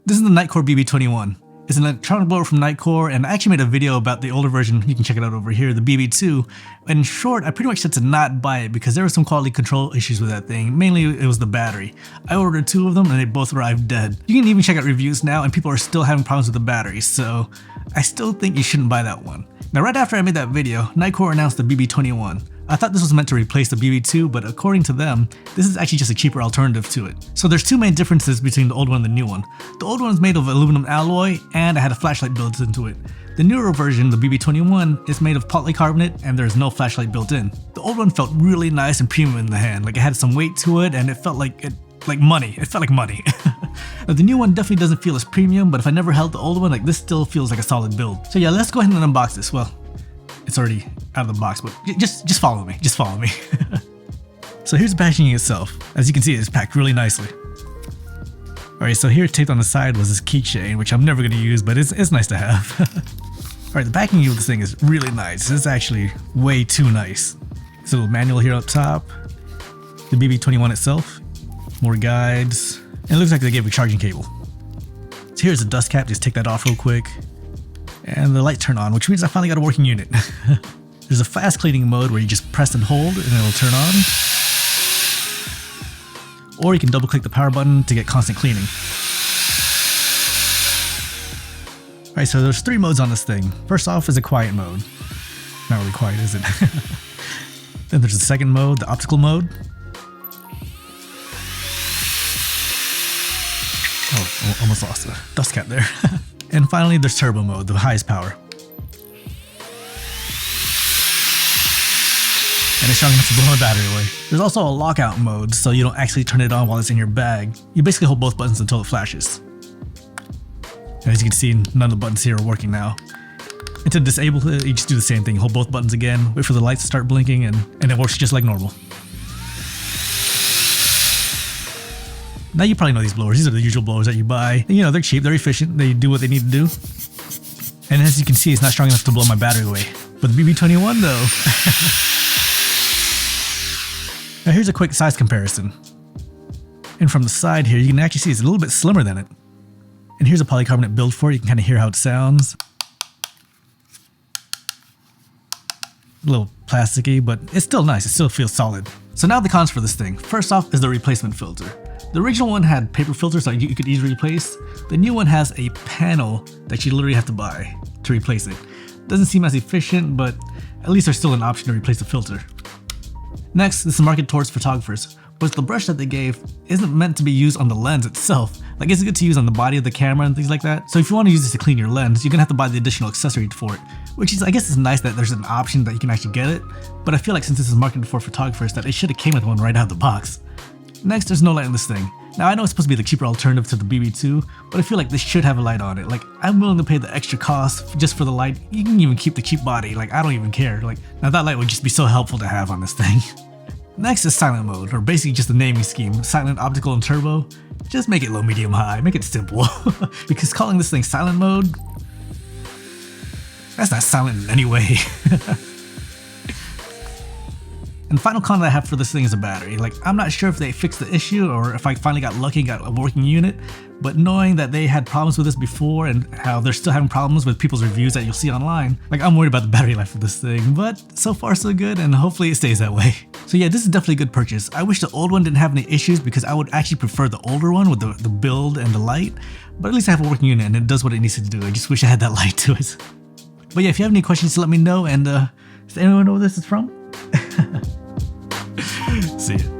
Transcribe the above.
This is the Nitecore BB21. It's an electronic blower from Nitecore, and I actually made a video about the older version. You can check it out over here, the BB2. In short, I pretty much said to not buy it because there were some quality control issues with that thing. Mainly, it was the battery. I ordered 2 of them and they both arrived dead. You can even check out reviews now and people are still having problems with the battery, so I still think you shouldn't buy that one. Now, right after I made that video, Nitecore announced the BB21. I thought this was meant to replace the BB2, but according to them, this is actually just a cheaper alternative to it. So there's 2 main differences between the old one and the new one. The old one is made of aluminum alloy, and it had a flashlight built into it. The newer version, the BB21, is made of polycarbonate, and there's no flashlight built in. The old one felt really nice and premium in the hand, like it had some weight to it, and it felt like money. It felt like money. The new one definitely doesn't feel as premium, but if I never held the old one, like this still feels like a solid build. So yeah, let's go ahead and unbox this. Well, it's already out of the box, but just follow me. Just follow me. So here's the packaging itself. As you can see, it's packed really nicely. Alright, so here taped on the side was this keychain, which I'm never going to use, but it's nice to have. Alright, the packaging of this thing is really nice. It's actually way too nice. There's a little manual here up top. The BB21 itself. More guides. And it looks like they gave a charging cable. So here's the dust cap. Just take that off real quick. And the light turned on, which means I finally got a working unit. There's a fast cleaning mode where you just press and hold and it'll turn on. Or you can double click the power button to get constant cleaning. Alright, so there's 3 modes on this thing. First off is a quiet mode. Not really quiet, is it? Then there's the second mode, the optical mode. Oh, almost lost the dust cap there. And finally, there's turbo mode, the highest power. And it's strong enough to blow my battery away. There's also a lockout mode, so you don't actually turn it on while it's in your bag. You basically hold both buttons until it flashes. And as you can see, none of the buttons here are working now. And to disable it, you just do the same thing. Hold both buttons again, wait for the lights to start blinking, and it works just like normal. Now you probably know these blowers. These are the usual blowers that you buy. You know, they're cheap, they're efficient, they do what they need to do. And as you can see, it's not strong enough to blow my battery away. But the BB21 though. Now here's a quick size comparison. And from the side here, you can actually see it's a little bit slimmer than it. And here's a polycarbonate build for it. You can kind of hear how it sounds. A little plasticky, but it's still nice. It still feels solid. So now the cons for this thing. First off is the replacement filter. The original one had paper filters that you could easily replace. The new one has a panel that you literally have to buy to replace it. Doesn't seem as efficient, but at least there's still an option to replace the filter. Next, this is marketed towards photographers, but the brush that they gave isn't meant to be used on the lens itself. Like, it's good to use on the body of the camera and things like that. So if you want to use this to clean your lens, you're gonna have to buy the additional accessory for it. Which is, I guess it's nice that there's an option that you can actually get it, but I feel like since this is marketed for photographers that it should have came with one right out of the box. Next, there's no light in this thing. Now I know it's supposed to be the cheaper alternative to the BB2, but I feel like this should have a light on it. Like, I'm willing to pay the extra cost just for the light. You can even keep the cheap body, like I don't even care. Like, now that light would just be so helpful to have on this thing. Next is silent mode, or basically just a naming scheme. Silent, optical, and turbo. Just make it low, medium, high. Make it simple. Because calling this thing silent mode, that's not silent in any way. And the final con that I have for this thing is the battery. Like, I'm not sure if they fixed the issue or if I finally got lucky and got a working unit, but knowing that they had problems with this before and how they're still having problems with people's reviews that you'll see online, like, I'm worried about the battery life of this thing, but so far so good, and hopefully it stays that way. So yeah, this is definitely a good purchase. I wish the old one didn't have any issues because I would actually prefer the older one with the build and the light, but at least I have a working unit and it does what it needs to do. I just wish I had that light to it. But yeah, if you have any questions, let me know, and does anyone know where this is from? See ya.